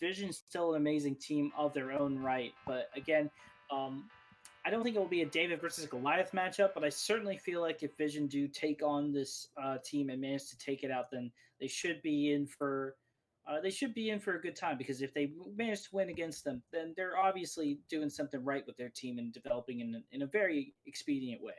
Vision's still an amazing team of their own right. But again, um, I don't think it will be a David versus Goliath matchup, but I certainly feel like if Vision do take on this team and manage to take it out, then they should be in for a good time because if they manage to win against them, then they're obviously doing something right with their team and developing in a very expedient way.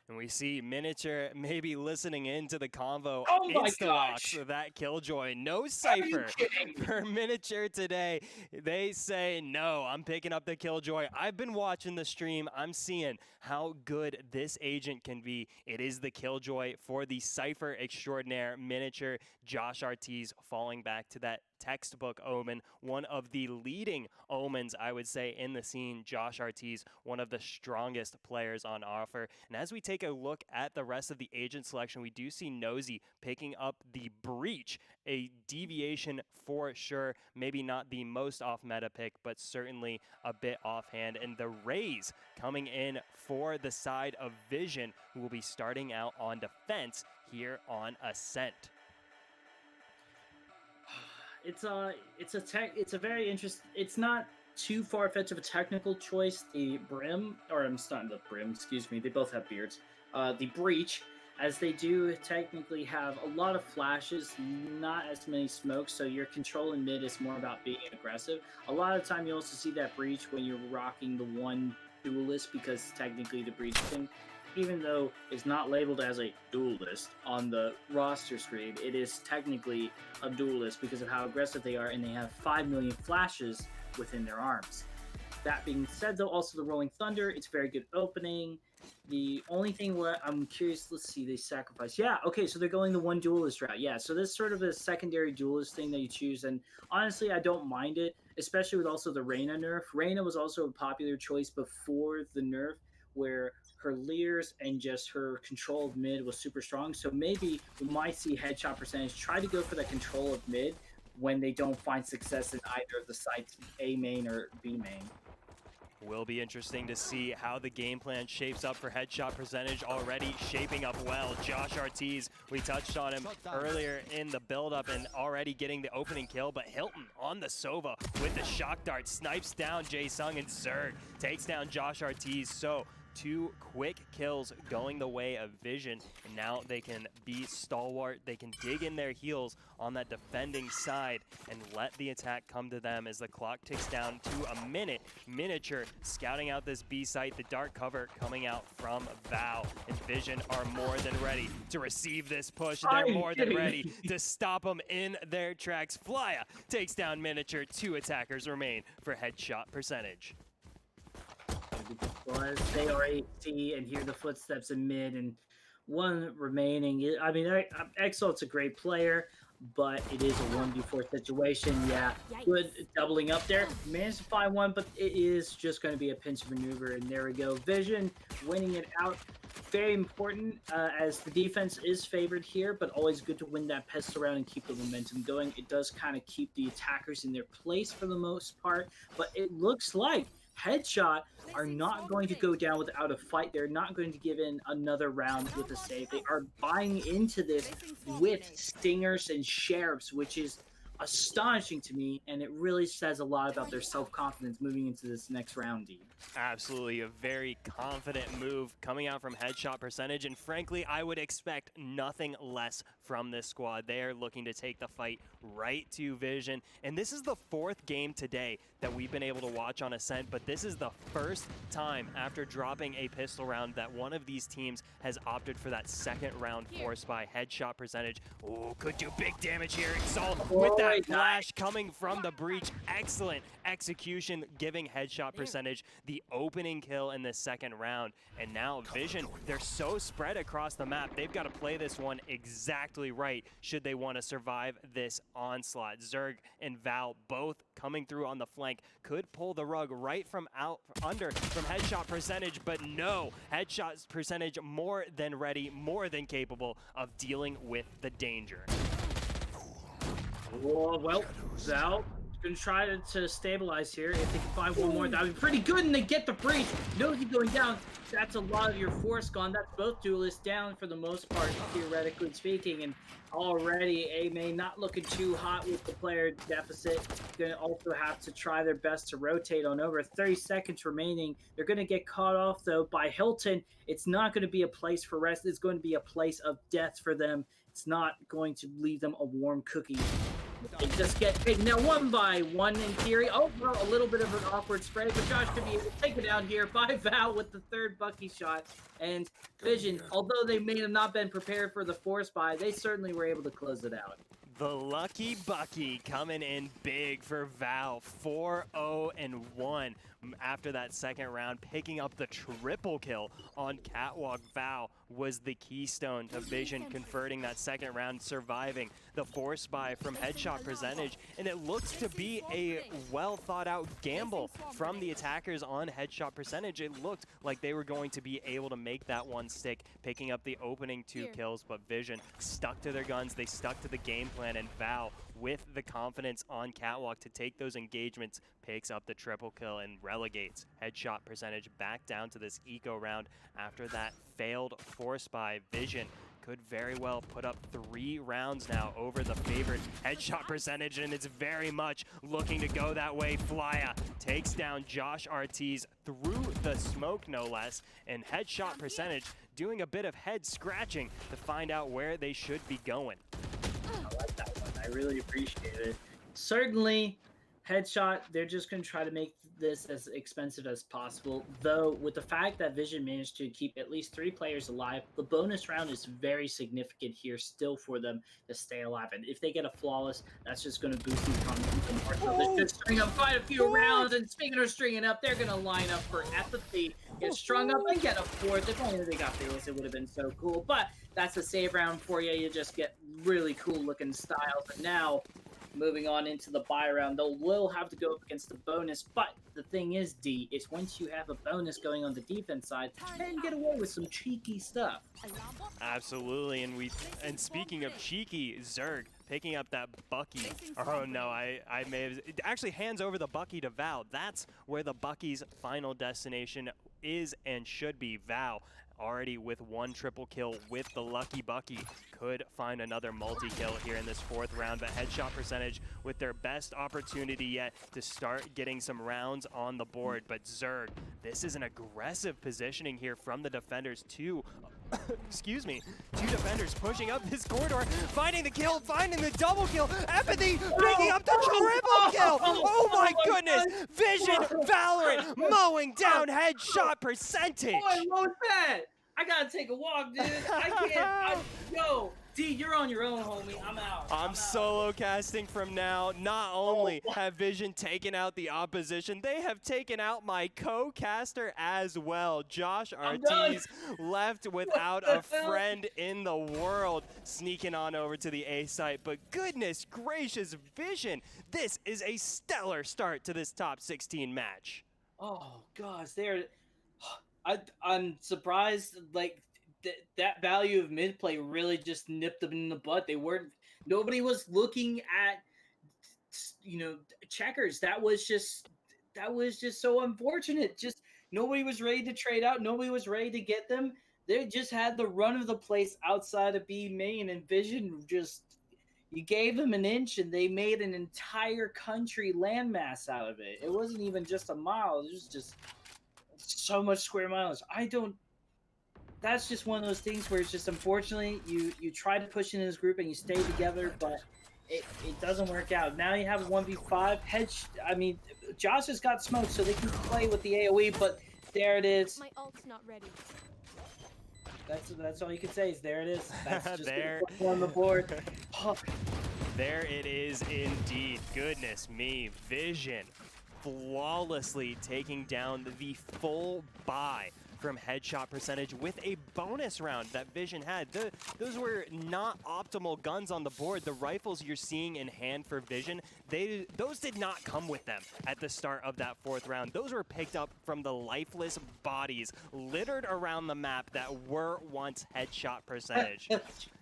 And we see Miniature maybe listening into the convo. Oh my Insta-locks gosh! that Killjoy. No Are you Cypher kidding? for Miniature today. They say, no, I'm picking up the Killjoy. I've been watching the stream. I'm seeing how good this agent can be. It is the Killjoy for the Cypher extraordinaire Miniature. Josh Ortiz falling back to that textbook omen, one of the leading omens, I would say, in the scene. Josh Ortiz, one of the strongest players on offer. And as we take a look at the rest of the agent selection, we do see Nosy picking up the Breach, a deviation for sure. Maybe not the most off-meta pick, but certainly a bit offhand. And the Rays coming in for the side of Vision, who will be starting out on defense here on Ascent. It's a very interesting. It's not too far fetched of a technical choice. The Brim, or I'm not the Brim. Excuse me. They both have beards. The Breach, as they do technically have a lot of flashes, not as many smokes. So your control in mid is more about being aggressive. A lot of the time, you also see that Breach when you're rocking the one duelist because technically the Breach can. Even though it's not labeled as a duelist on the roster screen, it is technically a duelist because of how aggressive they are, and they have 5 million flashes within their arms. That being said, though, also the Rolling Thunder, it's very good opening. The only thing where I'm curious, let's see, they sacrifice. Yeah, okay, so they're going the one duelist route. Yeah, so this sort of a secondary duelist thing that you choose, and honestly, I don't mind it, especially with also the Reyna nerf. Reyna was also a popular choice before the nerf, where her leers and just her control of mid was super strong. So maybe we might see headshot percentage try to go for that control of mid when they don't find success in either of the sites, A main or B main. Will be interesting to see how the game plan shapes up for headshot percentage. Already shaping up well. Josh Ortiz, we touched on him earlier in the build-up and already getting the opening kill, but Hilton on the Sova with the shock dart snipes down Jae Sung, and Zerg takes down Josh Ortiz. So 2 quick kills going the way of Vision, and now they can be stalwart. They can dig in their heels on that defending side and let the attack come to them as the clock ticks down to a minute. Miniature scouting out this B site, the dark cover coming out from Val, and Vision are more than ready to receive this push. They're more than ready to stop them in their tracks. Flya takes down Miniature. 2 attackers remain for headshot percentage. Because they are AC and hear the footsteps in mid and one remaining. I mean, Exalt's a great player, but it is a 1v4 situation. Yeah, good doubling up there. Managed to find one, but it is just going to be a pinch maneuver, and there we go. Vision winning it out. Very important as the defense is favored here, but always good to win that pest around and keep the momentum going. It does kind of keep the attackers in their place for the most part, but it looks like Headshot are not going to go down without a fight. They're not going to give in another round with a save. They are buying into this with stingers and sheriffs, which is astonishing to me, and it really says a lot about their self-confidence moving into this next round, Dean. Absolutely, a very confident move coming out from headshot percentage, and frankly, I would expect nothing less from this squad. They are looking to take the fight right to Vision, and this is the 4th game today that we've been able to watch on Ascent, but this is the first time after dropping a pistol round that one of these teams has opted for that 2nd round force by headshot percentage. Oh, could do big damage here. Exalt with that flash coming from the breach. Excellent execution, giving headshot percentage the opening kill in the 2nd round. And now Vision, they're so spread across the map. They've got to play this one exactly right should they want to survive this onslaught. Zerg and Val both coming through on the flank could pull the rug right from out under from headshot percentage, but no, headshot percentage more than ready, more than capable of dealing with the danger. Oh, well, Val Gonna try to stabilize here. If they can find one more, that would be pretty good, and they get the breach. Nosy going down. That's a lot of your force gone. That's both duelists down for the most part, theoretically speaking. And already, A-May not looking too hot with the player deficit. Gonna also have to try their best to rotate on over. 30 seconds remaining. They're gonna get caught off though by Hilton. It's not gonna be a place for rest. It's going to be a place of death for them. It's not going to leave them a warm cookie. They just get taken down one by one in theory. Oh, well, a little bit of an awkward spray, but Josh could be able to take it down here by Val with the third Bucky shot. And Vision, although they may have not been prepared for the force buy, they certainly were able to close it out. The Lucky Bucky coming in big for Val, 4-0-1 after that second round, picking up the triple kill on Catwalk. Val was the keystone to Vision converting that second round, surviving the force buy from headshot percentage, and it looks to be a well thought out gamble from the attackers on headshot percentage. It looked like they were going to be able to make that one stick, picking up the opening 2 kills, but Vision stuck to their guns, they stuck to the game plan, and Val, with the confidence on Catwalk to take those engagements, picks up the triple kill and relegates headshot percentage back down to this eco round after that failed force by. Vision could very well put up 3 rounds now over the favorite headshot percentage, and it's very much looking to go that way. Flya takes down Josh Ortiz through the smoke, no less, and headshot percentage doing a bit of head scratching to find out where they should be going. I like that one. I really appreciate it. Certainly, headshot, they're just going to try to make this as expensive as possible. Though, with the fact that Vision managed to keep at least 3 players alive, the bonus round is very significant here still for them to stay alive. And if they get a flawless, that's just going to boost these comments even more. So they're just string up quite a few rounds. And speaking of stringing up, they're going to line up for apathy, get strung up, and get a 4th. If only they got Fearless, it would have been so cool. But that's a save round for you. You just get really cool looking styles. And now, moving on into the buy round, they will have to go up against the bonus, but the thing is, D, is once you have a bonus going on the defense side, you can get away with some cheeky stuff. Absolutely, and speaking of cheeky, Zerg picking up that Bucky. Oh no, I may have actually hands over the Bucky to Val. That's where the Bucky's final destination is and should be. Val already with 1 triple kill with the Lucky Bucky, could find another multi-kill here in this 4th round, but headshot percentage with their best opportunity yet to start getting some rounds on the board. But Zerg, this is an aggressive positioning here from the defenders. 2 excuse me, 2 defenders pushing up this corridor, finding the kill, finding the double kill. Apathy picking up the triple kill. Oh my goodness, Vision, Valorant mowing down headshot percentage. Boy, what was that? I gotta take a walk, dude. I can't. Yo, D, you're on your own, homie. I'm out. I'm solo casting from now. Not only have Vision taken out the opposition, they have taken out my co-caster as well. Josh Ortiz left without a friend in the world, sneaking on over to the A site. But goodness gracious, Vision, this is a stellar start to this top 16 match. Oh gosh, I'm surprised. Like that value of mid play really just nipped them in the butt. Nobody was looking at, checkers. That was just so unfortunate. Just nobody was ready to trade out. Nobody was ready to get them. They just had the run of the place outside of B main, and Vision you gave them an inch and they made an entire country landmass out of it. It wasn't even just a mile. It was just so much square miles. That's just one of those things where it's just, unfortunately, you try to push in this group and you stay together, but it doesn't work out. Now you have a 1v5. Josh has got smoke, so they can play with the AoE, but there it is. My ult's not ready. That's all you can say is there it is. That's just there on the board. Oh. There it is indeed. Goodness me. Vision flawlessly taking down the full buy from headshot percentage with a bonus round that Vision had. Those were not optimal guns on the board. The rifles you're seeing in hand for Vision, those did not come with them at the start of that 4th round. Those were picked up from the lifeless bodies littered around the map that were once headshot percentage.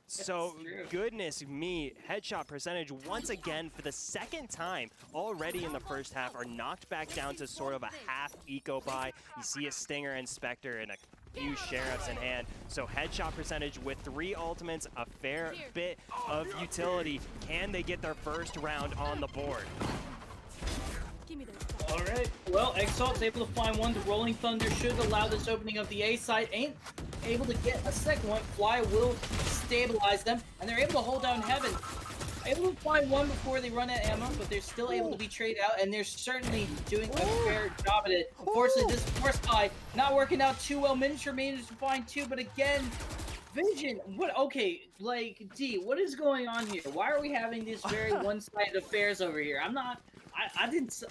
So true. goodness me, headshot percentage once again for the second time already in the first half are knocked back down to sort of a half eco buy. You see a Stinger and Spectre and a few Sheriffs in hand. So headshot percentage with 3 ultimates, a fair bit of utility. Can they get their first round on the board? All right. Well, Exalt's able to find one. The Rolling Thunder should allow this opening of the A side. Ain't able to get a second one. Fly will stabilize them, and they're able to hold down Heaven. Able to find one before they run out of ammo, but they're still able to be traded out, and they're certainly doing a fair job at it. Unfortunately, this force buy not working out too well. Miniature managed to find 2, but again, Vision, what? Okay, like D, what is going on here? Why are we having these very one-sided affairs over here? I'm not. I didn't.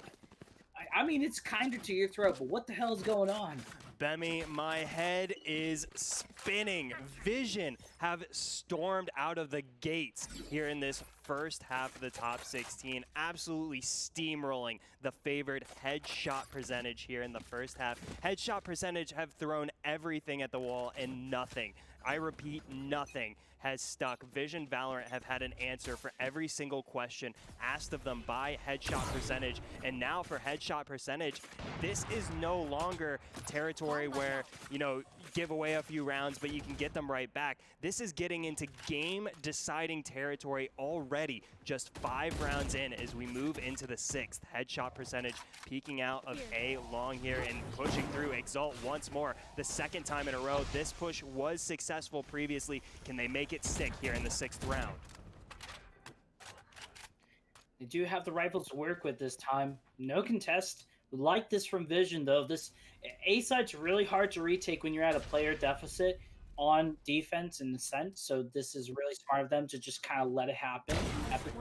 I mean, it's kinder to your throat, but what the hell is going on? Bemi, my head is spinning. Vision have stormed out of the gates here in this first half of the top 16, absolutely steamrolling the favored headshot percentage here in the first half. Headshot percentage have thrown everything at the wall and nothing. I repeat, nothing has stuck. Vision Valorant have had an answer for every single question asked of them by headshot percentage. And now for headshot percentage, this is no longer territory where, you know, give away a few rounds, but you can get them right back. This is getting into game-deciding territory already, just 5 rounds in as we move into the 6th. Headshot percentage peeking out of A long here and pushing through Exalt once more. The second time in a row, this push was successful previously. Can they make it stick here in the 6th round? They do have the rifles to work with this time. No contest. Like this from Vision, though. This A side's really hard to retake when you're at a player deficit on defense in the sense. So this is really smart of them to just kind of let it happen.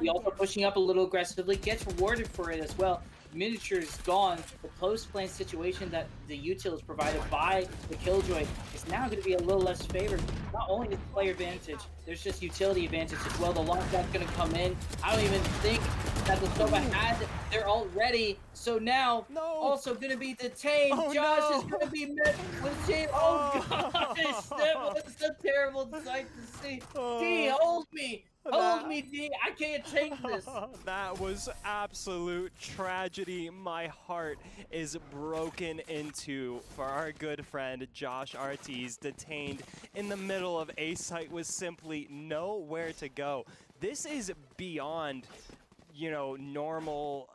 He also pushing up a little aggressively, gets rewarded for it as well. Miniature is gone. The post-plan situation that the util is provided by the Killjoy is now going to be a little less favored. Not only is player advantage, there's just utility advantage as well. The lockdown's going to come in. I don't even think that the Soba had their ult ready. So now, also going to be detained. Josh is going to be met with shame. Oh, gosh. That was a terrible sight to see. D, hold me. Hold me, D. I can't take this. That was absolute tragedy. My heart is broken in two for our good friend Josh Ortiz, detained in the middle of A site with simply nowhere to go. This is beyond, you know, normal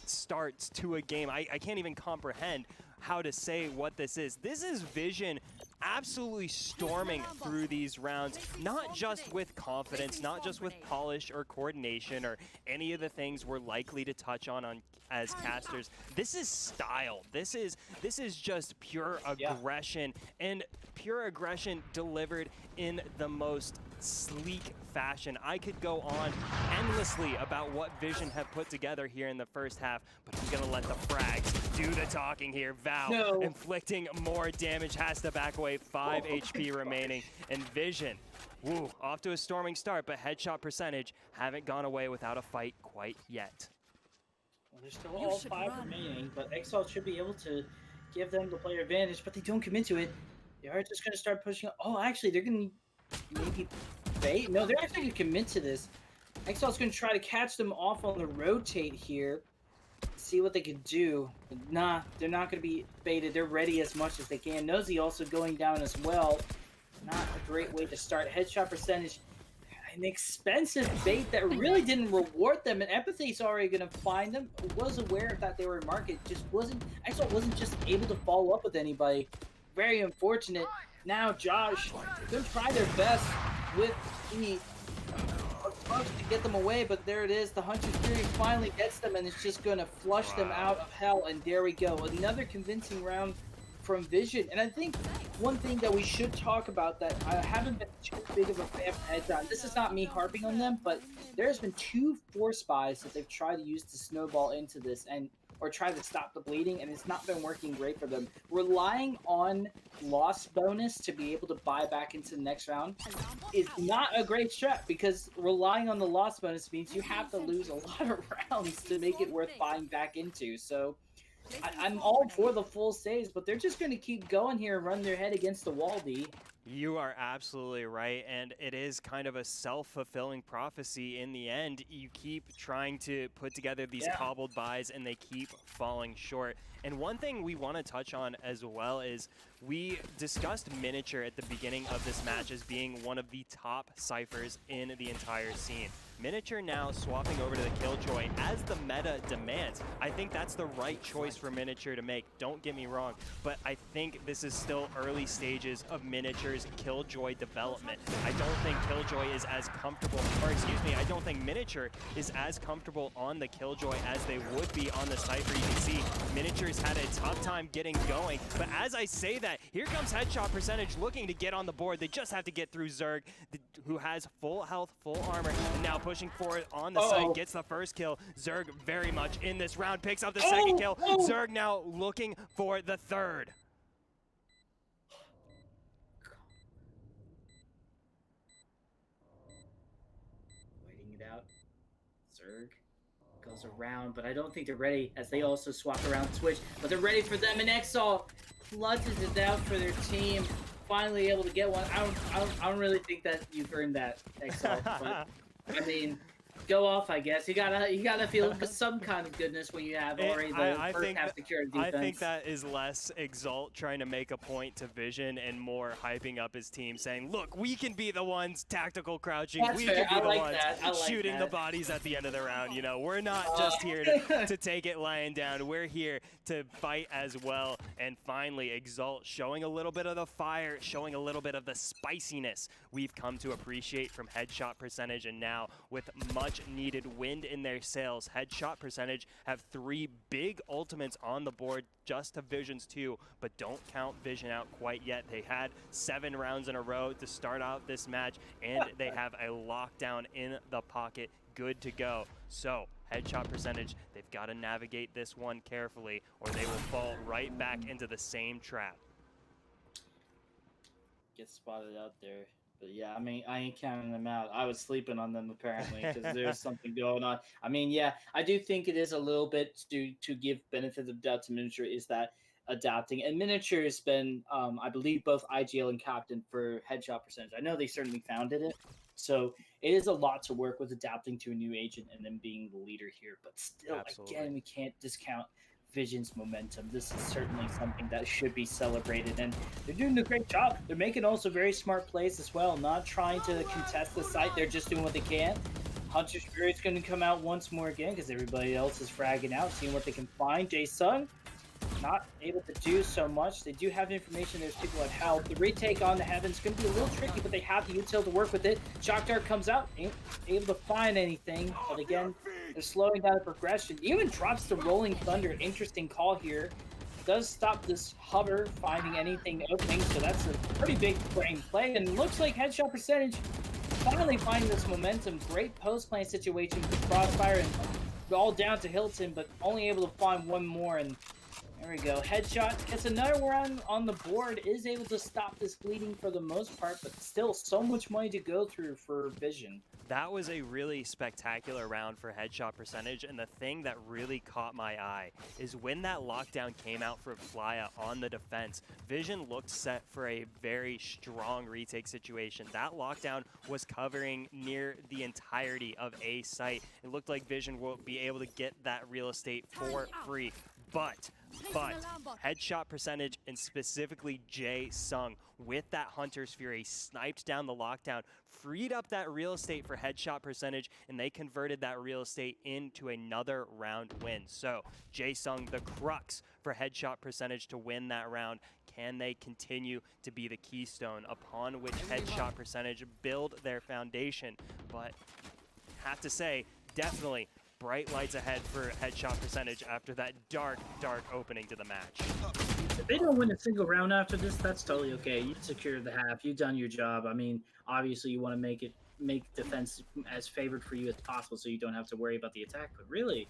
starts to a game. I can't even comprehend how to say what this is. This is Vision absolutely storming through these rounds, not just with confidence, not just with polish or coordination or any of the things we're likely to touch on as casters. This is style. This is just pure aggression, and pure aggression delivered in the most sleek fashion. I could go on endlessly about what Vision have put together here in the first half, but I'm gonna let the frags do the talking here. Val inflicting more damage, has to back away, 5 HP remaining, and Vision, woo, off to a storming start, but headshot percentage haven't gone away without a fight quite yet. Well, there's still all 5 remaining, but Exalt should be able to give them the player advantage, but they don't commit to it. They are just gonna start pushing. Oh, actually, they're gonna maybe bait. No, they're actually gonna commit to this. Exalt's gonna try to catch them off on the rotate here. See what they can do. But nah, they're not gonna be baited. They're ready as much as they can. Nosy also going down as well. Not a great way to start. Headshot percentage, an expensive bait that really didn't reward them. And Empathy's already gonna find them. Was aware that they were in market. Just wasn't. Exalt wasn't just able to follow up with anybody. Very unfortunate. Now Josh, gonna try their best with the approach to get them away, but there it is. The Hunter's Fury finally gets them, and it's just gonna flush them out of hell. And there we go, another convincing round from Vision. And I think one thing that we should talk about that I haven't been too big of a fan of Headshot. This is not me harping on them, but there's been 2 force buys that they've tried to use to snowball into this or try to stop the bleeding, and it's not been working great for them. Relying on loss bonus to be able to buy back into the next round is not a great strat, because relying on the loss bonus means you have to lose a lot of rounds to make it worth buying back into. So I'm all for the full saves, but they're just going to keep going here and run their head against the wall, D. You are absolutely right, and it is kind of a self-fulfilling prophecy in the end. You keep trying to put together these cobbled buys, and they keep falling short. And one thing we want to touch on as well is we discussed Miniature at the beginning of this match as being one of the top ciphers in the entire scene. Miniature now swapping over to the Killjoy as the meta demands. I think that's the right choice for Miniature to make, don't get me wrong, but I think this is still early stages of Miniature's Killjoy development. I don't think Killjoy is as comfortable, or excuse me, I don't think Miniature is as comfortable on the Killjoy as they would be on the Cypher. You can see Miniature's had a tough time getting going, but as I say that, here comes Headshot Percentage looking to get on the board. They just have to get through Zerg, who has full health, full armor, and now pushing forward on the site, gets the first kill. Zerg very much in this round, picks up the second kill. Zerg now looking for the third. Waiting it out. Zerg goes around, but I don't think they're ready as they also swap around Twitch, but they're ready for them, and Exalt clutches it down for their team. Finally able to get one. I don't really think that you've earned that, Exalt, but I mean, go off, I guess. You gotta feel some kind of goodness when you have already the first half secured defense. I think that is less Exalt trying to make a point to Vision and more hyping up his team, saying, look, we can be the ones tactical crouching. That's we fair. can be I the like ones shooting the bodies at the end of the round. You know, we're not just here to take it lying down. We're here to fight as well. And finally, Exalt showing a little bit of the fire, showing a little bit of the spiciness we've come to appreciate from Headshot Percentage. And now with much needed wind in their sails, Headshot Percentage have 3 big ultimates on the board, just to Vision's 2, but don't count Vision out quite yet. They had 7 rounds in a row to start out this match, and they have a lockdown in the pocket, good to go. So Headshot Percentage, they've got to navigate this one carefully, or they will fall right back into the same trap. Get spotted out there. But yeah, I mean, I ain't counting them out. I was sleeping on them apparently because there's something going on. I mean, yeah, I do think it is a little bit to give benefit of the doubt to Miniature is that adapting. And Miniature has been, I believe, both IGL and captain for Headshot Percentage. I know they certainly founded it. So it is a lot to work with adapting to a new agent and then being the leader here. But still, again, we can't discount Vision's momentum. This is certainly something that should be celebrated, and they're doing a great job. They're making also very smart plays as well, not trying to contest the site. They're just doing what they can. Hunter's Fury's going to come out once more again because everybody else is fragging out, seeing what they can find. Jae-Sung not able to do so much. They do have information. There's people at help. The retake on the Heaven's going to be a little tricky, but they have the util to work with it. Shock Dart comes out, ain't able to find anything, but again, they're slowing down the progression. Even drops the Rolling Thunder. Interesting call here. Does stop this hover finding anything opening, so that's a pretty big brain play. And looks like Headshot Percentage finally finding this momentum. Great post-play situation with Crossfire and all down to Hilton, but only able to find one more. And there we go. Headshot gets another run on the board, is able to stop this bleeding for the most part, but still so much money to go through for Vision. That was a really spectacular round for Headshot Percentage, and the thing that really caught my eye is when that lockdown came out for Flya on the defense, Vision looked set for a very strong retake situation. That lockdown was covering near the entirety of A site. It looked like Vision will be able to get that real estate for free. But Headshot Percentage, and specifically Jae-Sung, with that Hunter's Fury, sniped down the lockdown, freed up that real estate for Headshot Percentage, and they converted that real estate into another round win. So Jae-Sung, the crux for Headshot Percentage to win that round. Can they continue to be the keystone upon which Headshot Percentage build their foundation? But have to say, definitely bright lights ahead for Headshot Percentage after that dark opening to the match. If they don't win a single round after this, that's totally okay. You secured the half. You've done your job. I mean, obviously you want to make defense as favored for you as possible so you don't have to worry about the attack. But really,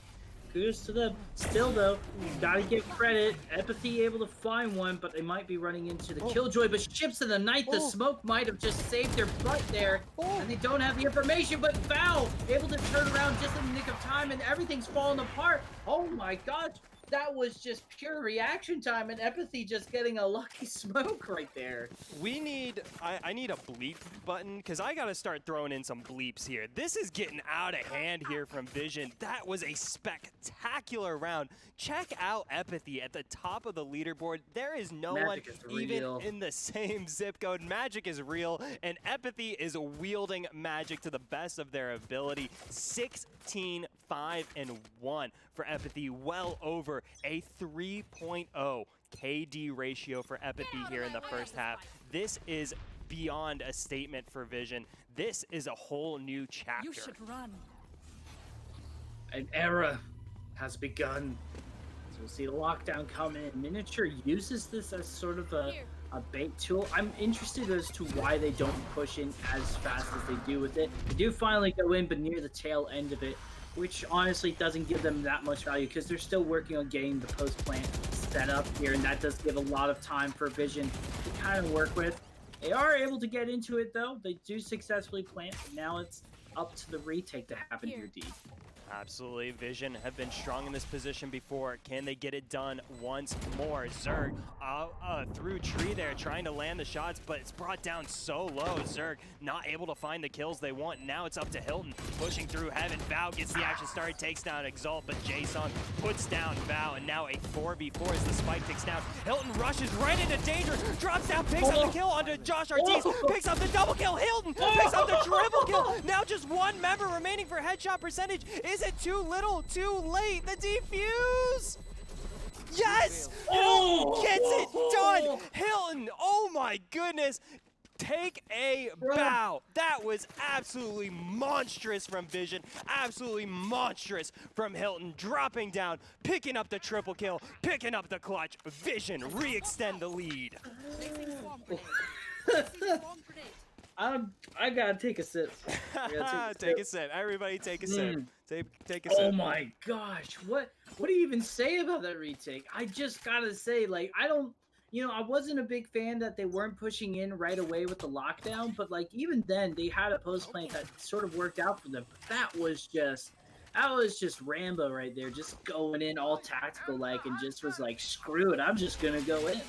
kudos to them. Still, though, you've got to give credit. Empathy able to find one, but they might be running into the Killjoy. But Ships in the Night, the smoke might have just saved their butt there. And they don't have the information, but Val able to turn around just in the nick of time, and everything's falling apart. Oh my God. that was just pure reaction time and Empathy just getting a lucky smoke right there. I need a bleep button because I got to start throwing in some bleeps here. This is getting out of hand here from Vision. That was a spectacular round. Check out Empathy at the top of the leaderboard. There is no Magic one is even real. in the same zip code. Magic is real, and Empathy is wielding Magic to the best of their ability. 16, 5, and 1 for Empathy, well over a 3.0 KD ratio for Empathy here in the first half. This is beyond a statement for Vision. This is a whole new chapter. You should run. An era has begun. So we'll see the lockdown come in. Miniature uses this as sort of a bait tool. I'm interested as to why they don't push in as fast as they do with it. They do finally go in, but near the tail end of it, which honestly doesn't give them that much value because they're still working on getting the post plant set up here, and that does give a lot of time for Vision to kind of work with. They are able to get into it though. They do successfully plant. Now it's up to the retake to happen here, D. Absolutely. Vision have been strong in this position before. Can they get it done once more? Zerg through tree there, trying to land the shots, but it's brought down so low. Zerg not able to find the kills they want. Now it's up to Hilton, pushing through heaven. Val gets the action started, takes down Exalt, but Jason puts down Val, and now a 4v4 as the spike ticks down. Hilton rushes right into danger, drops down, picks up the kill onto Josh Ortiz, picks up the double kill. Hilton picks up the triple kill. Now just one member remaining for headshot percentage. Is it too little, too late? The defuse! Yes! Hilton gets it done! Hilton, oh my goodness! Take a bow. That was absolutely monstrous from Vision. Absolutely monstrous from Hilton. Dropping down, picking up the triple kill, picking up the clutch. Vision re-extend the lead. I gotta take a sip. Take a sip. Everybody take a sip. Take a sip. Oh my gosh, what do you even say about that retake? I just gotta say, like, I don't, I wasn't a big fan that they weren't pushing in right away with the lockdown, but like even then they had a post plant that sort of worked out for them. But that was just Rambo right there, just going in all tactical like, and just was like, screw it, I'm just gonna go in.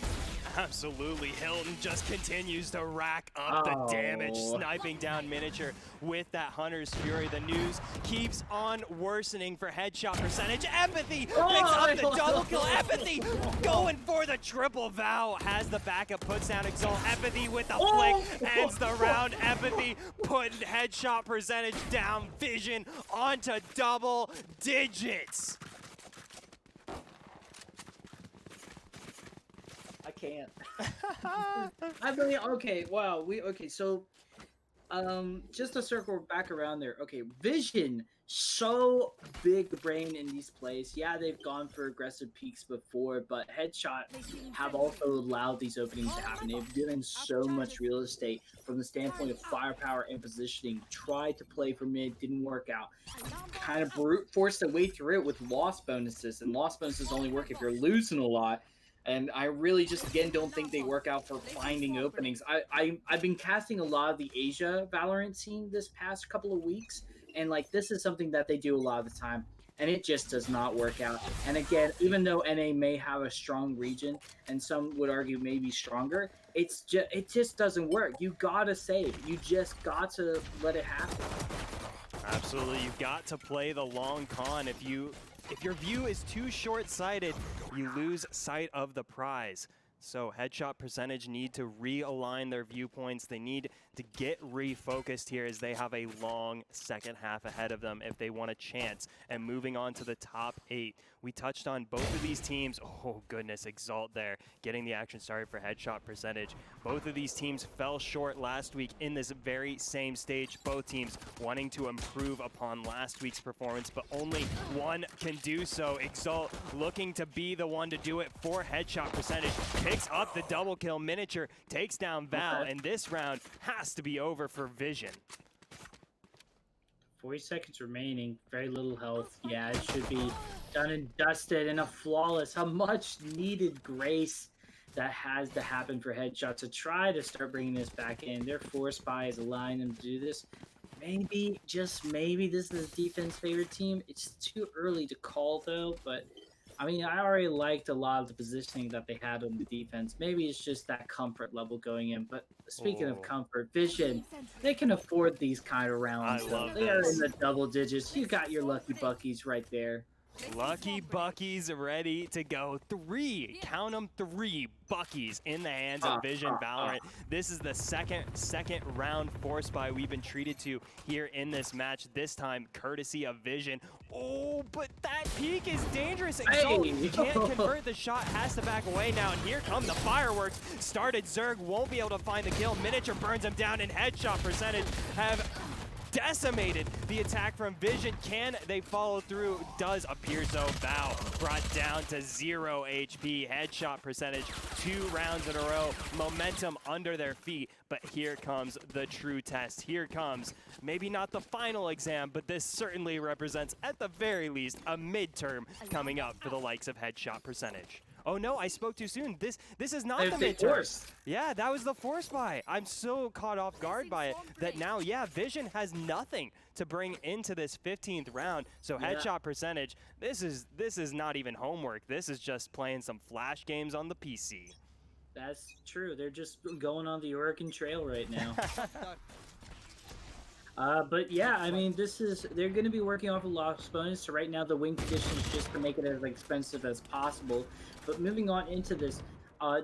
Absolutely. Hilton just continues to rack up the damage, sniping down Miniature with that Hunter's Fury. The news keeps on worsening for headshot percentage. Empathy picks up the double kill. Empathy going for the triple. Vow has the backup, puts down Exalt. Empathy with the flick, ends the round. Empathy putting headshot percentage down. Vision onto double digits. Can't. I really okay. Wow. So, just to circle back around there. Okay, Vision so big brain in these plays. Yeah, they've gone for aggressive peaks before, but Headshot have also allowed these openings to happen. They've given so much real estate from the standpoint of firepower and positioning. Tried to play for mid, didn't work out. Kind of brute forced their way through it with loss bonuses, and loss bonuses only work if you're losing a lot. And I really just, again, don't think they work out for finding openings. I've been casting a lot of the Asia Valorant scene this past couple of weeks, and like this is something that they do a lot of the time, and it just does not work out. And again, even though NA may have a strong region, and some would argue maybe stronger, it just doesn't work. You gotta save. You just got to let it happen. Absolutely, you've got to play the long con. If your view is too short-sighted, you lose sight of the prize. So headshot percentage need to realign their viewpoints. They need to get refocused here as they have a long second half ahead of them if they want a chance. And moving on to the top 8, we touched on both of these teams. Oh goodness, Exalt there, getting the action started for headshot percentage. Both of these teams fell short last week in this very same stage. Both teams wanting to improve upon last week's performance, but only one can do so. Exalt looking to be the one to do it for headshot percentage. Picks up the double kill. Miniature takes down Val, and this round has to be over for Vision. 40 seconds remaining, very little health. Yeah, it should be done and dusted, and a flawless, a much needed grace that has to happen for Headshot to try to start bringing this back in. Their force buy is allowing them to do this. Maybe, just maybe, this is defense favorite team. It's too early to call though, but I mean, I already liked a lot of the positioning that they had on the defense. Maybe it's just that comfort level going in. But speaking of Oh, comfort, Vision, they can afford these kind of I rounds, though. love They are in this. the double digits. You got your lucky buckies right there. Lucky Buckies ready to go. 3, count them, 3 Buckies in the hands of Vision Valorant. This is the second round force buy we've been treated to here in this match, this time courtesy of Vision. Oh, but that peek is dangerous. Exalt can't convert the shot, has to back away now, and here come the fireworks. Started Zerg, won't be able to find the kill. Miniature burns him down, and headshot percentage have decimated the attack from Vision. Can they follow through? Does appear so. Val brought down to 0 HP. Headshot percentage 2 rounds in a row. Momentum under their feet. But here comes the true test. Here comes maybe not the final exam, but this certainly represents at the very least a midterm coming up for the likes of headshot percentage. Oh no, I spoke too soon. This is not the midterm. Yeah, that was the force buy. I'm so caught off guard by it that now, yeah, Vision has nothing to bring into this 15th round. So headshot percentage, this is not even homework. This is just playing some flash games on the PC. That's true. They're just going on the Oregon Trail right now. But yeah, I mean, they're going to be working off a loss bonus. So right now, the win condition is just to make it as expensive as possible. But moving on into this,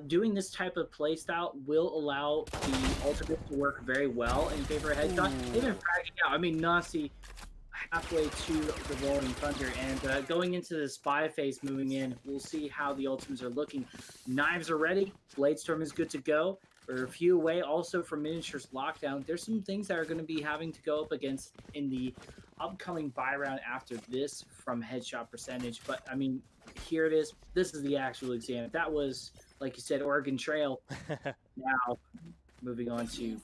doing this type of playstyle will allow the ultimate to work very well in favor of headshot. They've been fragging out. I mean, Nasi halfway to the Rolling Thunder, and going into the spy phase moving in, we'll see how the ultimates are looking. Knives are ready. Bladestorm is good to go. We're a few away also from Miniatures Lockdown. There's some things that are going to be having to go up against in the upcoming buy round after this from headshot percentage. But, I mean, here it is. This is the actual exam. That was, like you said, Oregon Trail. Now, moving on to,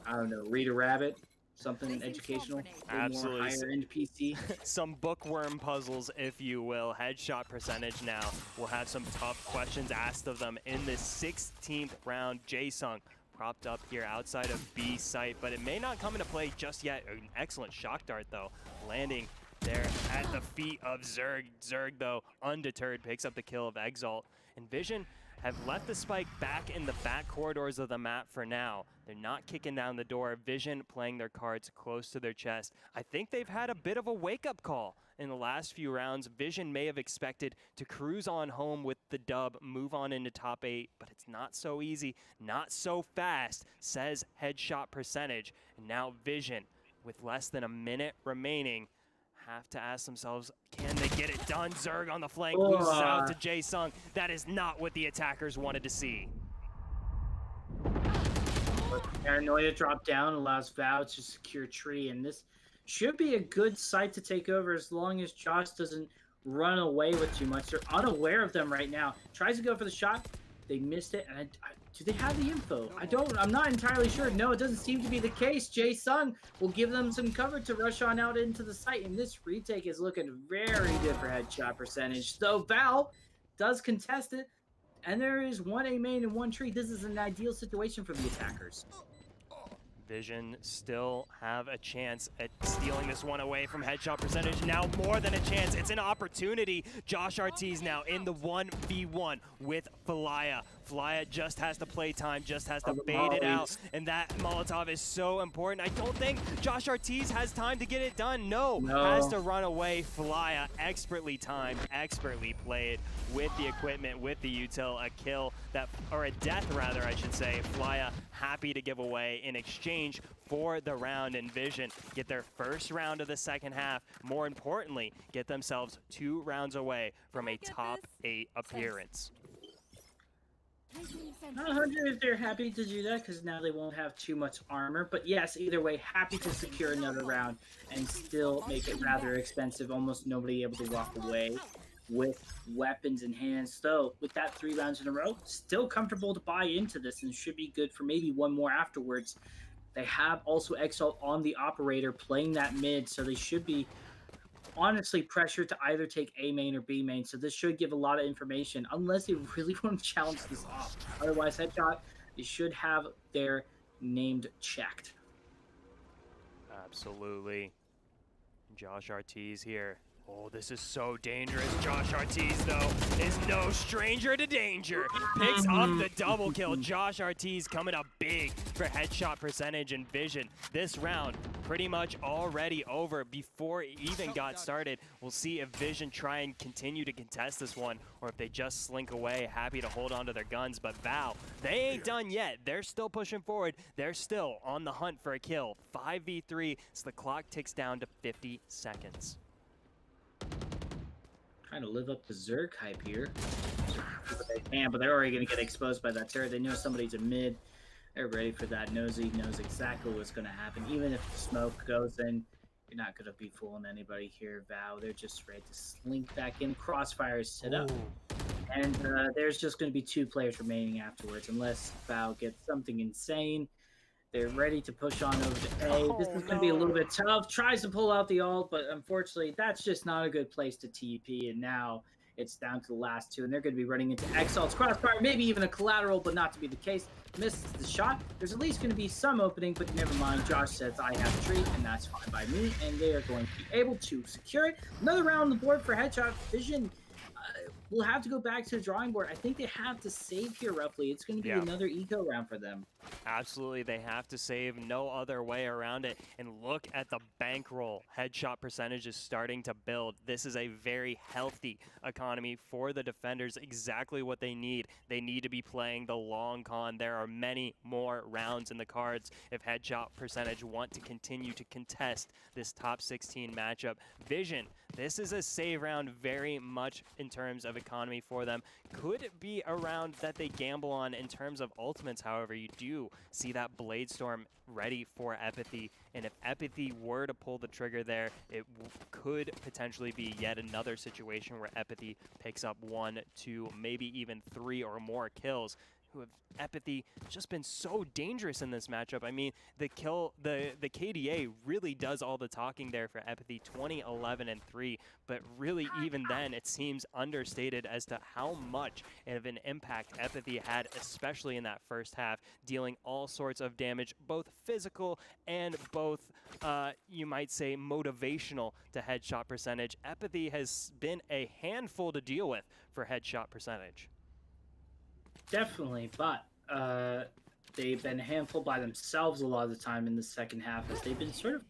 I don't know, Read a Rabbit. Something educational, absolutely, more higher end PC. Some bookworm puzzles, if you will. Headshot percentage now. We'll have some tough questions asked of them in this 16th round. Jaesung propped up here outside of B site, but it may not come into play just yet. An excellent shock dart, though, landing there at the feet of Zerg. Zerg, though, undeterred, picks up the kill of Exalt. And Vision have left the spike back in the back corridors of the map for now. They're not kicking down the door. Vision playing their cards close to their chest. I think they've had a bit of a wake-up call in the last few rounds. Vision may have expected to cruise on home with the dub, move on into top 8, but it's not so easy, not so fast, says headshot percentage. And now Vision, with less than a minute remaining, have to ask themselves, can they get it done? Zerg on the flank, loses out to Jaesung. That is not what the attackers wanted to see. Paranoia drop down allows Val to secure tree, and this should be a good site to take over as long as Josh doesn't run away with too much. They're unaware of them right now. Tries to go for the shot. They missed it, and do they have the info? I'm not entirely sure. No, it doesn't seem to be the case. Jaesung will give them some cover to rush on out into the site, and this retake is looking very good for headshot percentage. Though Val does contest it, and there is one A main and one tree. This is an ideal situation for the attackers. Vision still have a chance at stealing this one away from headshot percentage. Now more than a chance, it's an opportunity. Josh Ortiz now in the 1v1 with Falaya. Falaya just has to play time, just has to bait it out, and that Molotov is so important. I don't think Josh Ortiz has time to get it done. No. Has to run away. Falaya expertly timed, expertly played with the equipment, with the util, a kill that, or a death rather, I should say. Falaya happy to give away in exchange for the round, and Vision get their first round of the second half. More importantly, get themselves 2 rounds away from a top 8 appearance. Not 100 if they're happy to do that, because now they won't have too much armor. But yes, either way, happy to secure another round and still make it rather expensive. Almost nobody able to walk away with weapons in hand. So with that 3 rounds in a row, still comfortable to buy into this and should be good for maybe one more afterwards. They have also Exalt on the operator playing that mid, so they should be honestly pressured to either take A main or B main. So this should give a lot of information unless they really want to challenge this off. Otherwise, headshot, they should have their named checked. Absolutely. Josh Ortiz here Oh, this is so dangerous. Josh Ortiz, though, is no stranger to danger. Picks up the double kill. Josh Ortiz coming up big for headshot percentage and Vision. This round pretty much already over before it even got started. We'll see if Vision try and continue to contest this one or if they just slink away, happy to hold on to their guns. But Val, they ain't done yet. They're still pushing forward. They're still on the hunt for a kill. 5v3, so the clock ticks down to 50 seconds. Trying to live up the Zerg hype here. They can, but they're already going to get exposed by that turret. They know somebody's a mid. They're ready for that. Nosy knows exactly what's going to happen. Even if the smoke goes in, you're not going to be fooling anybody here, Val. They're just ready to slink back in. Crossfire set up. And there's just going to be 2 players remaining afterwards, unless Val gets something insane. They're ready to push on over to A. This is going to be a little bit tough. Tries to pull out the ult, but unfortunately, that's just not a good place to TP. And now it's down to the last 2, and they're going to be running into X-Ult's crossfire, maybe even a collateral, but not to be the case. Misses the shot. There's at least going to be some opening, but never mind. Josh says, I have a treat, and that's fine by me. And they are going to be able to secure it. Another round on the board for Headshot. Vision will have to go back to the drawing board. I think they have to save here roughly. It's going to be another eco round for them. Absolutely, they have to save. No other way around it. And look at the bankroll. Headshot percentage is starting to build. This is a very healthy economy for the defenders. Exactly what they need. They need to be playing the long con. There are many more rounds in the cards if headshot percentage want to continue to contest this top 16 matchup. Vision, this is a save round very much in terms of economy for them. Could be a round that they gamble on in terms of ultimates. However, you do see that Blade Storm ready for Epathy, and if Epathy were to pull the trigger there, it could potentially be yet another situation where Epathy picks up 1, 2, maybe even 3 or more kills. Who have Epathy just been so dangerous in this matchup. I mean, the KDA really does all the talking there for Epathy, 20, 11, and 3, but really even then it seems understated as to how much of an impact Epathy had, especially in that first half, dealing all sorts of damage, both physical and both, you might say, motivational to headshot percentage. Epathy has been a handful to deal with for headshot percentage. Definitely, but they've been a handful by themselves a lot of the time in the second half, as they've been sort of,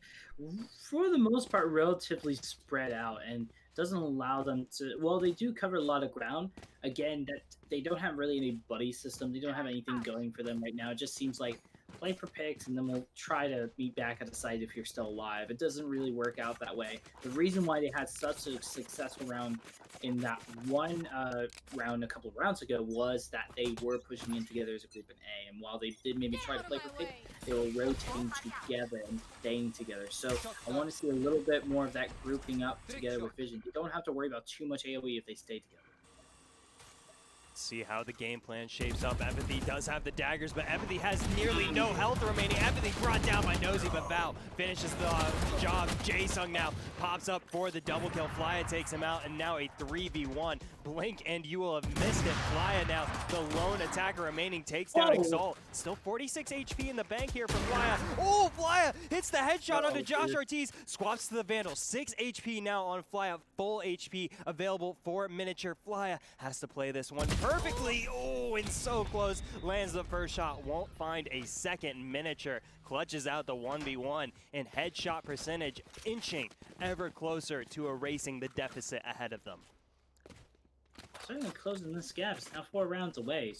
for the most part, relatively spread out, and doesn't allow them to. Well, they do cover a lot of ground. Again, that they don't have really any buddy system. They don't have anything going for them right now. It just seems like play for picks, and then we'll try to meet back at the site if you're still alive. It doesn't really work out that way. The reason why they had such a successful round in that one round a couple of rounds ago was that they were pushing in together as a group in A, and while they did maybe try to play for pick, they were rotating together and staying together. So I want to see a little bit more of that grouping up together with Vision. They don't have to worry about too much AoE if they stay together. See how the game plan shapes up. Epathy does have the daggers, but Epathy has nearly no health remaining. Epathy brought down by Nosy, but Val finishes the job. Jaesung now pops up for the double kill. Flya takes him out, and now a 3v1. Blink, and you will have missed it. Flya now, the lone attacker remaining, takes down Exalt. Still 46 HP in the bank here for Flya. Oh, Flya hits the headshot onto Josh Ortiz. Swaps to the Vandal. 6 HP now on Flya. Full HP available for miniature. Flya has to play this one perfectly. Oh, and so close. Lands the first shot. Won't find a second. Miniature clutches out the 1v1, and headshot percentage inching ever closer to erasing the deficit ahead of them. Certainly closing this gap. It's now 4 rounds away.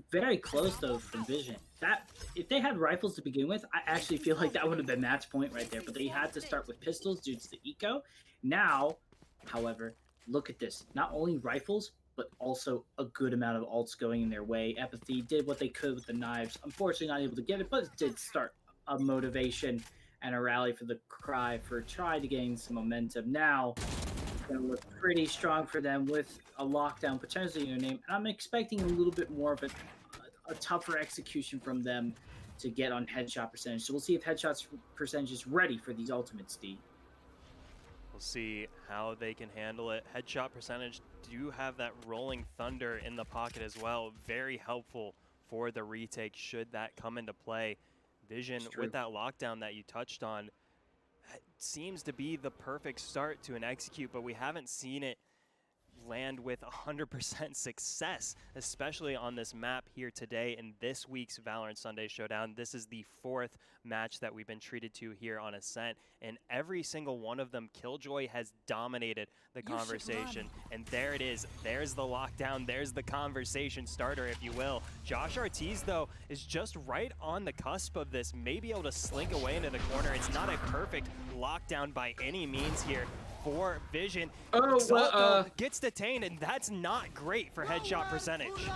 Very close though from Vision. That if they had rifles to begin with, I actually feel like that would have been match point right there. But they had to start with pistols due to the eco. Now, however, look at this. Not only rifles, but also a good amount of ults going in their way. Epathy did what they could with the knives. Unfortunately, not able to get it, but it did start a motivation and a rally for the cry for trying to gain some momentum. Now, going to look pretty strong for them with a lockdown potentially in their name. And I'm expecting a little bit more of a tougher execution from them to get on headshot percentage. So we'll see if headshot percentage is ready for these ultimates, D. We'll see how they can handle it. Headshot percentage do have that rolling thunder in the pocket as well. Very helpful for the retake should that come into play. Vision with that lockdown that you touched on, seems to be the perfect start to an execute, but we haven't seen it land with 100% success, especially on this map here today in this week's Valorant Sunday Showdown. This is the 4th match that we've been treated to here on Ascent, and every single one of them, Killjoy has dominated the conversation. And there it is. There's the lockdown. There's the conversation starter, if you will. Josh Ortiz, though, is just right on the cusp of this, maybe able to slink away into the corner. It's not a perfect lockdown by any means here for Vision. Exalt gets detained, and that's not great for headshot percentage.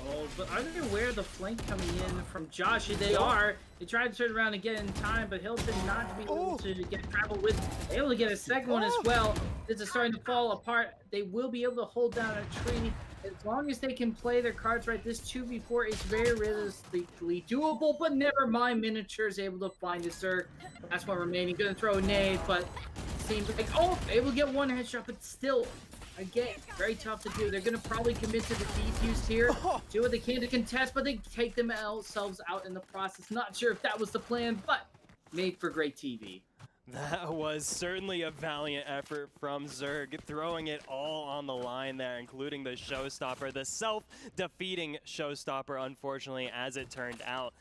Oh, but are they aware of the flank coming in from Josh? They are. They tried to turn around and get in time, but Hilton not to be able to get travel with. Able to get a second one as well. This is starting to fall apart. They will be able to hold down a tree. As long as they can play their cards right, this 2v4 is very realistically doable, but never mind. Miniature is able to find a Zerg. That's one remaining. Gonna throw a nade, but seems like, oh, able to get one headshot, but still, again, very tough to do. They're gonna probably commit to the defuse here, do what they can to contest, but they take themselves out in the process. Not sure if that was the plan, but made for great TV. That was certainly a valiant effort from Zerg, throwing it all on the line there, including the showstopper, the self-defeating showstopper, unfortunately, as it turned out.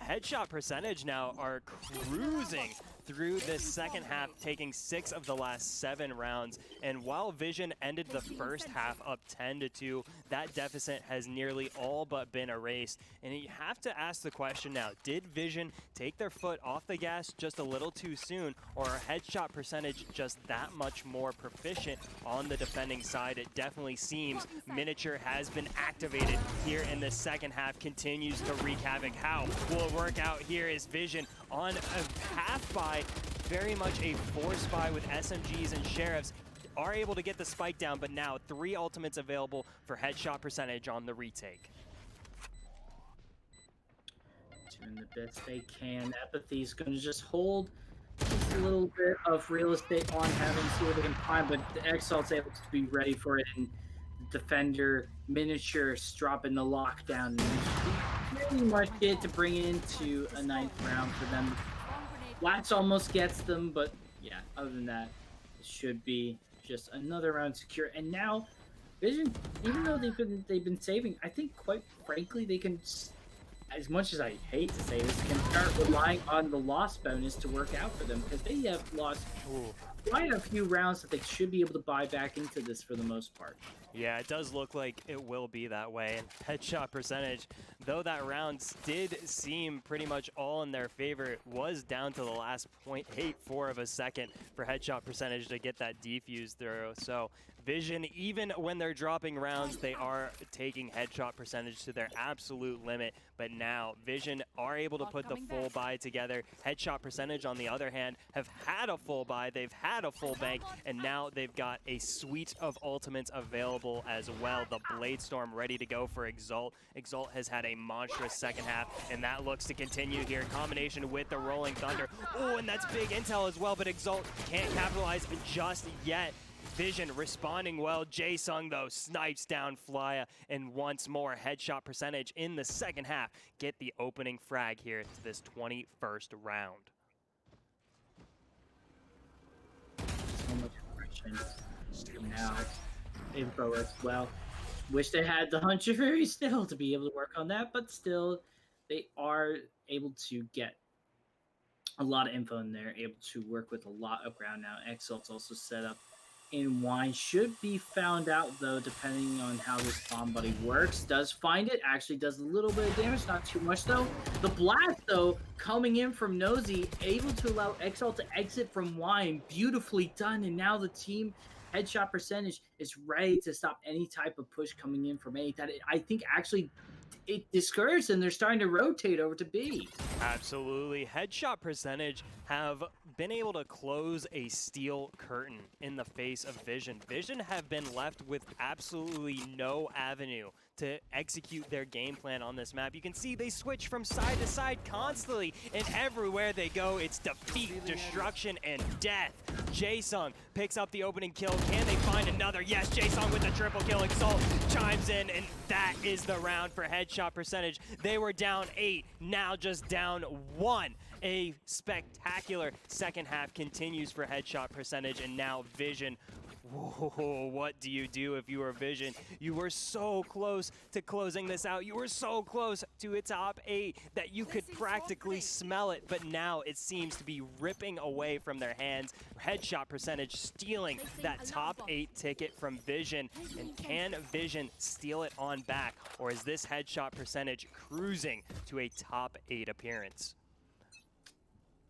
Headshot percentage now are cruising through this second half, taking 6 of the last 7 rounds. And while Vision ended the first half up 10-2, that deficit has nearly all but been erased. And you have to ask the question now, did Vision take their foot off the gas just a little too soon, or are headshot percentage just that much more proficient on the defending side? It definitely seems Miniature has been activated here in the second half, continues to wreak havoc. How will it work out here? Is Vision on a half buy, very much a force buy with SMGs and Sheriffs, are able to get the spike down, but now 3 ultimates available for headshot percentage on the retake. Doing the best they can. Apathy's going to just hold just a little bit of real estate on having, see what they can find, but the Exalt's able to be ready for it, and Defender Miniatures dropping the lockdown. Pretty much it to bring it into a 9th round for them. Lats almost gets them, but yeah, other than that, it should be just another round secure. And now, Vision, even though they've been saving, I think quite frankly they can, as much as I hate to say this, can start relying on the loss bonus to work out for them, because they have lost quite a few rounds that they should be able to buy back into this for the most part. Yeah, it does look like it will be that way. And headshot percentage, though that round did seem pretty much all in their favor, it was down to the last 0.84 of a second for headshot percentage to get that defuse through. So Vision, even when they're dropping rounds, they are taking headshot percentage to their absolute limit. But now Vision are able to put the full buy together. Headshot percentage, on the other hand, have had a full buy, they've had a full bank, and now they've got a suite of ultimates available as well. The Blade Storm ready to go for Exalt. Exalt has had a monstrous second half, and that looks to continue here in combination with the Rolling Thunder. Oh, and that's big intel as well, but Exalt can't capitalize just yet. Vision responding well. Jae-Sung, though, snipes down Flya, and once more headshot percentage in the second half get the opening frag here to this 21st round. So much friction now. Info as well. Wish they had the Hunter Fury still to be able to work on that, but still they are able to get a lot of info in there, able to work with a lot of ground now. Exalt's also set up in Wine. Should be found out, though, depending on how this bomb buddy works. Does find it. Actually does a little bit of damage. Not too much, though. The blast, though, coming in from Nosy, able to allow Exalt to exit from Wine. Beautifully done. And now the team headshot percentage is ready to stop any type of push coming in from A. That I think actually it discouraged them. They're starting to rotate over to B. Absolutely. Headshot percentage have been able to close a steel curtain in the face of Vision. Vision have been left with absolutely no avenue to execute their game plan on this map. You can see they switch from side to side constantly, and everywhere they go, it's defeat, destruction, and death. Jae-Sung picks up the opening kill. Can they find another? Yes, Jae-Sung with the triple kill. Exalt chimes in, and that is the round for headshot percentage. They were down 8, now just down 1. A spectacular second half continues for headshot percentage, and now Vision. Whoa, what do you do if you are Vision? You were so close to closing this out. You were so close to a top 8 that you could practically smell it, but now it seems to be ripping away from their hands. Headshot percentage stealing that top 8 ticket from Vision. And can Vision steal it on back, or is this headshot percentage cruising to a top 8 appearance?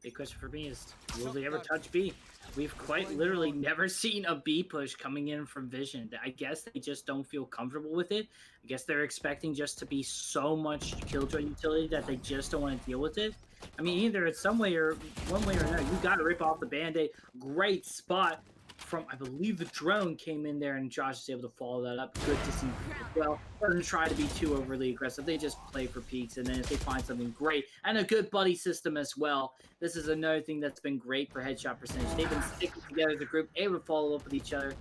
Big question for me is, will they ever touch B? We've quite literally never seen a B push coming in from Vision. I guess they just don't feel comfortable with it. I guess they're expecting just to be so much killjoy utility that they just don't want to deal with it. I mean, either it's some way or one way or another, you got to rip off the Band-Aid. Great spot from, I believe the drone came in there, and Josh is able to follow that up. Good to see. Well, doesn't try to be too overly aggressive. They just play for peaks, and then if they find something great and a good buddy system as well, this is another thing that's been great for headshot percentage. They've been sticking together as a group, able to follow up with each other.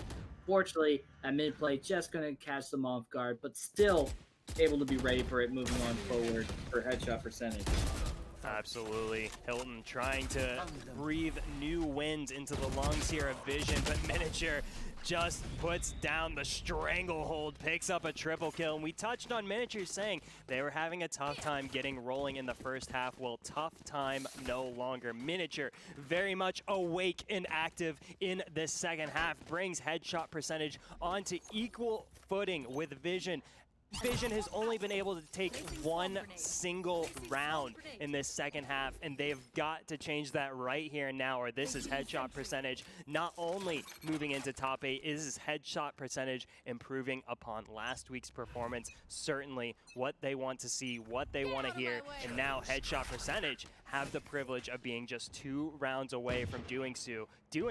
Fortunately, at mid play, just going to catch them off guard, but still able to be ready for it moving on forward for headshot percentage. Absolutely. Hilton trying to breathe new wind into the lungs here of Vision, but Miniature just puts down the stranglehold, picks up a triple kill. And we touched on Miniature saying they were having a tough time getting rolling in the first half. Well, tough time no longer. Miniature very much awake and active in this second half, brings headshot percentage onto equal footing with Vision. Vision has only been able to take one single round in this second half, and they've got to change that right here and now, or this is headshot percentage not only moving into top 8, is his headshot percentage improving upon last week's performance. Certainly what they want to see, what they want to hear, and now headshot percentage have the privilege of being just 2 rounds away from doing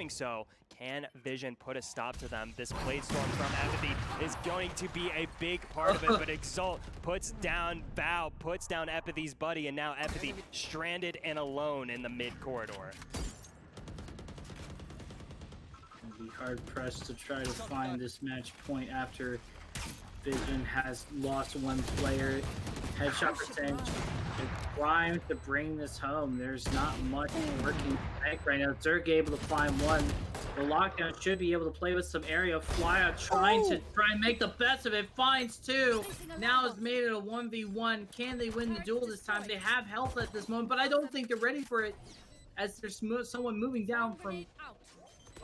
so. Can Vision put a stop to them? This Blade Storm from Empathy is going to be a big part of it, but Exalt puts down Val, puts down Empathy's buddy, and now Empathy stranded and alone in the mid corridor. It'll be hard pressed to try to find this match point after Vision has lost one player. Headshot percentage, trying to bring this home. There's not much working right now. Zerg able to find one. The lockdown should be able to play with some area. Flyout trying to make the best of it. Finds 2. Now has made it a 1v1. Can they win the duel this time? They have health at this moment, but I don't think they're ready for it. As there's someone moving down from...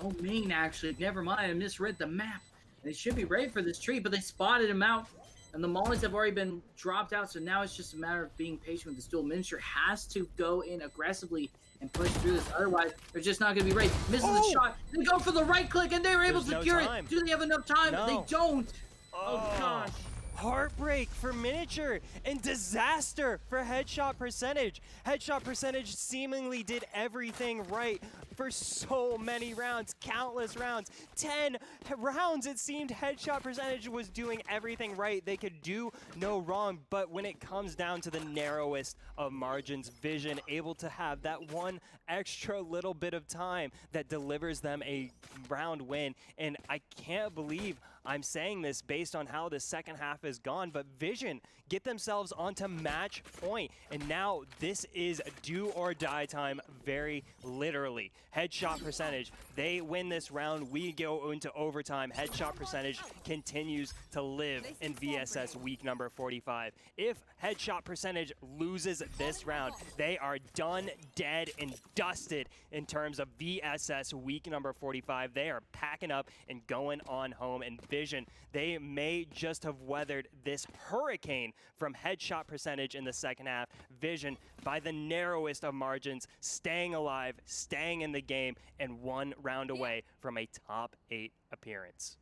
Oh, main actually. Never mind. I misread the map. They should be ready for this tree, but they spotted him out. And the mollies have already been dropped out, so now it's just a matter of being patient with this duel. Miniature has to go in aggressively and push through this. Otherwise, they're just not going to be ready. Misses the shot. They go for the right click, and they were able to secure it. Do they have enough time? No. They don't. Oh, gosh. Heartbreak for Miniature and disaster for headshot percentage. Headshot percentage seemingly did everything right for so many rounds, countless rounds. 10 rounds it seemed headshot percentage was doing everything right. They could do no wrong, but when it comes down to the narrowest of margins, Vision able to have that one extra little bit of time that delivers them a round win. And I can't believe I'm saying this based on how the second half is gone, but Vision get themselves onto match point, and now this is do or die time, very literally. Headshot percentage, they win this round, we go into overtime. Headshot percentage continues to live in VSS week number 45. If headshot percentage loses this round, they are done, dead, and dusted in terms of VSS week number 45. They are packing up and going on home, and Vision, they may just have weathered this hurricane from headshot percentage in the second half. Vision, by the narrowest of margins, staying alive, staying in the game, and 1 round away from a top 8 appearance.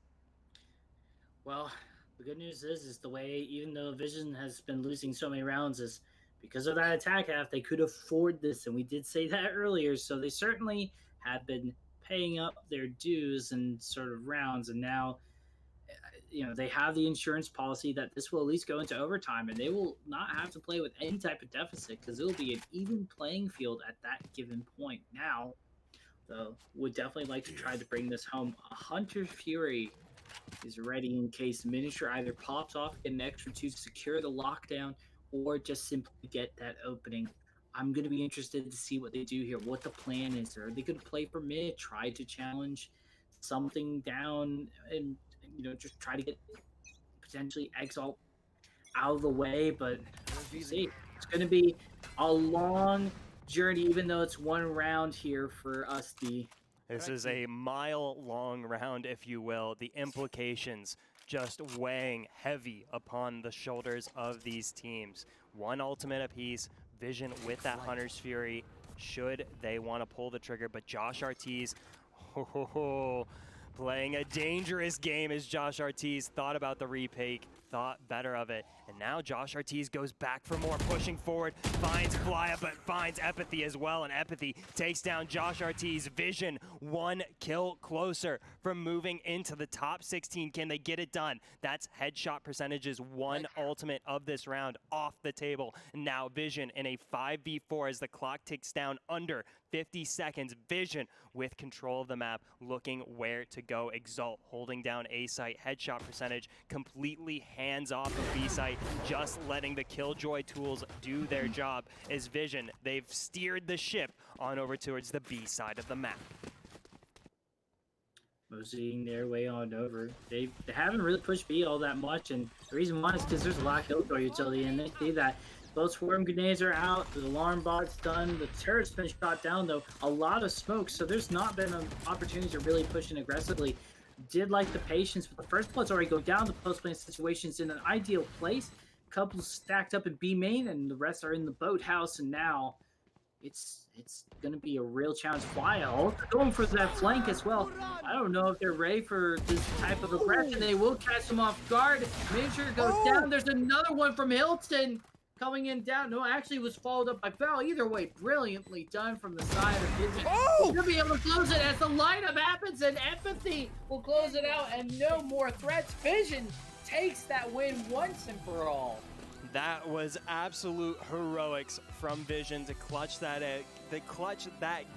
Well, the good news is the way, even though Vision has been losing so many rounds, is because of that attack half, they could afford this, and we did say that earlier, so they certainly have been paying up their dues and sort of rounds, and now they have the insurance policy that this will at least go into overtime, and they will not have to play with any type of deficit because it will be an even playing field at that given point. Now, though, would definitely like to try to bring this home. Hunter Fury is ready in case Miniature either pops off, get an extra 2 to secure the lockdown, or just simply get that opening I'm going to be interested to see what they do here, what the plan is. Are they going to play for mid, try to challenge something down, and just try to get potentially Exalt out of the way? But we'll see. It's going to be a long journey, even though it's one round here for us, D. This is a mile-long round, if you will. The implications just weighing heavy upon the shoulders of these teams. One ultimate apiece, Vision with that Hunter's Fury, should they want to pull the trigger. But Josh Ortiz, playing a dangerous game as Josh Ortiz thought about the retake, thought better of it. And now Josh Ortiz goes back for more, pushing forward, finds Flya, but finds Empathy as well, and Empathy takes down Josh Ortiz. Vision, 1 kill closer from moving into the top 16. Can they get it done? That's headshot percentages, one ultimate of this round off the table. Now Vision in a 5v4 as the clock ticks down under 50 seconds. Vision with control of the map, looking where to go. Exalt holding down A site. Headshot percentage completely hands off of B site, just letting the Killjoy tools do their job. As Vision, they've steered the ship on over towards the B side of the map. Moseying their way on over. They haven't really pushed B all that much, and the reason why is because there's a lot of Killjoy utility, and they see that. Both swarm grenades are out, the alarm bot's done, the turret's been shot down though, a lot of smoke, so there's not been an opportunity to really push in aggressively. Did like the patience, but the first blood's already go down. The post-plant situation's in an ideal place. Couples stacked up in B main, and the rest are in the boathouse, and now it's going to be a real challenge. Flya also going for that flank as well. I don't know if they're ready for this type of aggression. They will catch them off guard. Major goes down. There's another one from Hilton coming in down. No, actually was followed up by Val. Either way, brilliantly done from the side of Vision. He'll be able to close it as the lineup happens, and Empathy will close it out, and no more threats. Vision takes that win once and for all. That was absolute heroics from Vision to clutch that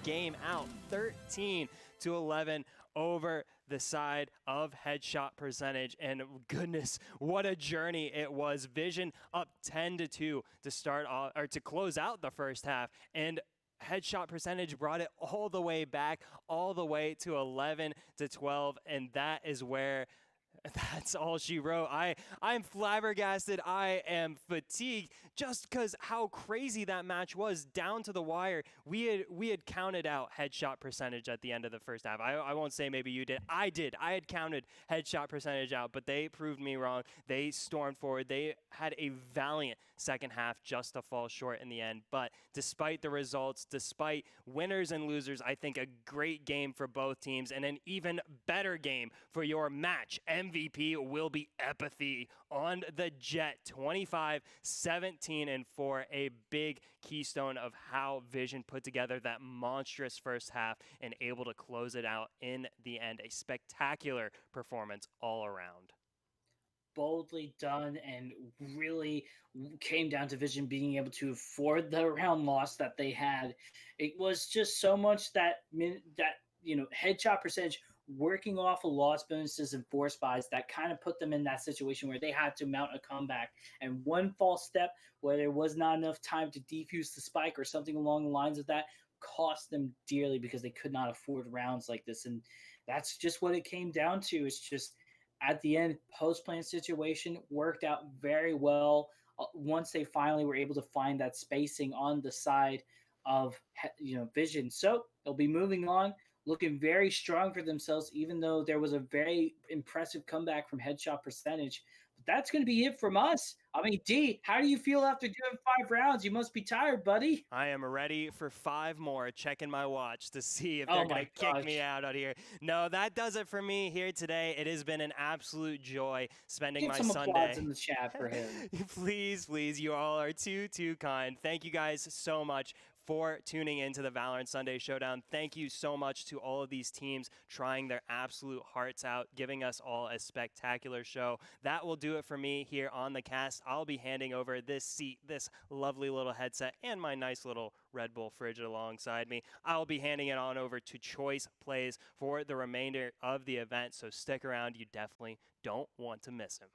game out, 13-11 over the side of headshot percentage. And goodness, what a journey it was. Vision up 10-2 to start off, or to close out the first half, and headshot percentage brought it all the way back, all the way to 11-12, and that is where that's all she wrote. I'm flabbergasted. I am fatigued just because how crazy that match was, down to the wire. We had counted out headshot percentage at the end of the first half. I won't say maybe you did. I did. I had counted headshot percentage out, but they proved me wrong. They stormed forward. They had a valiant second half just to fall short in the end. But despite the results, despite winners and losers, I think a great game for both teams, and an even better game for your match MVP will be Empathy on the Jet, 25-17 for a big keystone of how Vision put together that monstrous first half and able to close it out in the end. A spectacular performance all around. Boldly done, and really came down to Vision being able to afford the round loss that they had. It was just so much that headshot percentage, working off of loss bonuses and force buys, that kind of put them in that situation where they had to mount a comeback. And one false step where there was not enough time to defuse the spike or something along the lines of that cost them dearly, because they could not afford rounds like this. And that's just what it came down to. It's just, at the end, post-plan situation worked out very well once they finally were able to find that spacing on the side of Vision. So they'll be moving on, looking very strong for themselves, even though there was a very impressive comeback from headshot percentage. But that's going to be it from us. I mean, D, how do you feel after doing 5 rounds? You must be tired, buddy. I am ready for 5 more, checking my watch to see if they're going to kick me out here. No, that does it for me here today. It has been an absolute joy spending my Sunday. Give some applause in the chat for him. Please, please, you all are too kind. Thank you guys so much for tuning into the Valorant Sunday Showdown. Thank you so much to all of these teams trying their absolute hearts out, giving us all a spectacular show. That will do it for me here on the cast. I'll be handing over this seat, this lovely little headset, and my nice little Red Bull fridge alongside me. I'll be handing it on over to Choice Plays for the remainder of the event, so stick around. You definitely don't want to miss him.